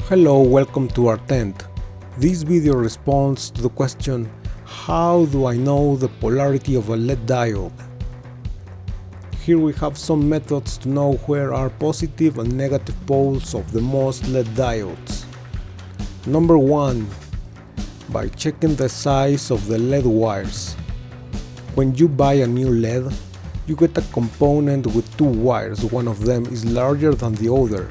Hello, welcome to Artent. This video responds to the question, how do I know the polarity of a LED diode? Here we have some methods to know where are positive and negative poles of the most LED diodes. Number 1. By checking the size of the LED wires. When you buy a new LED, you get a component with two wires, one of them is larger than the other.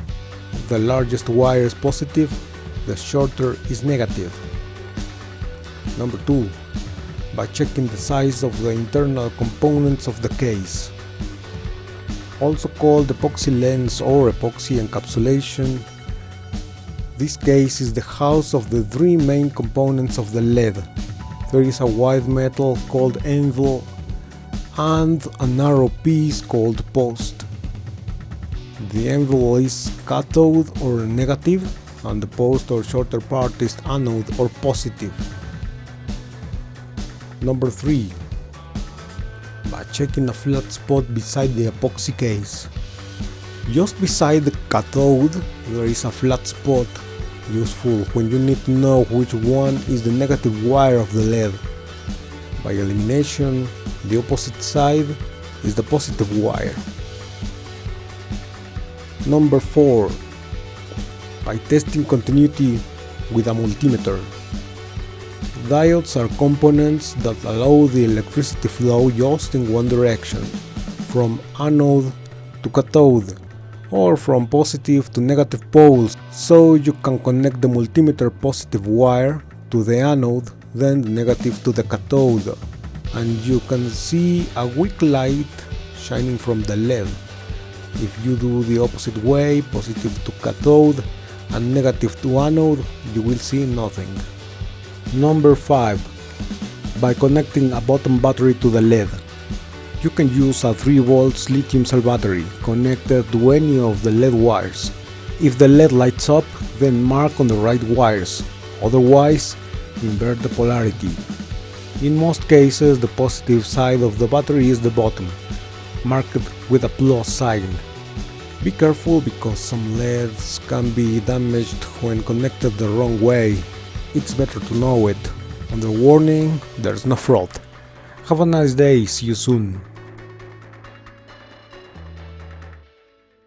The largest wire is positive, the shorter is negative. Number 2. By checking the size of the internal components of the case. Also called epoxy lens or epoxy encapsulation. This case is the house of the three main components of the LED. There is a white metal called anvil and a narrow piece called post. The anvil is cathode or negative and the post or shorter part is anode or positive. Number 3. By checking a flat spot beside the epoxy case. Just beside the cathode there is a flat spot, useful when you need to know which one is the negative wire of the LED. By elimination, the opposite side is the positive wire. Number 4. By testing continuity with a multimeter. Diodes are components that allow the electricity flow just in one direction, from anode to cathode, or from positive to negative poles, so you can connect the multimeter positive wire to the anode, then the negative to the cathode, and you can see a weak light shining from the LED. If you do the opposite way, positive to cathode and negative to anode, you will see nothing. Number 5. By connecting a bottom battery to the LED. You can use a 3 volts lithium cell battery connected to any of the LED wires. If the LED lights up, then mark on the right wires, otherwise invert the polarity. In most cases the positive side of the battery is the bottom, marked with a plus sign. Be careful because some LEDs can be damaged when connected the wrong way. It's better to know it. Under warning, there's no fraud. Have a nice day, see you soon.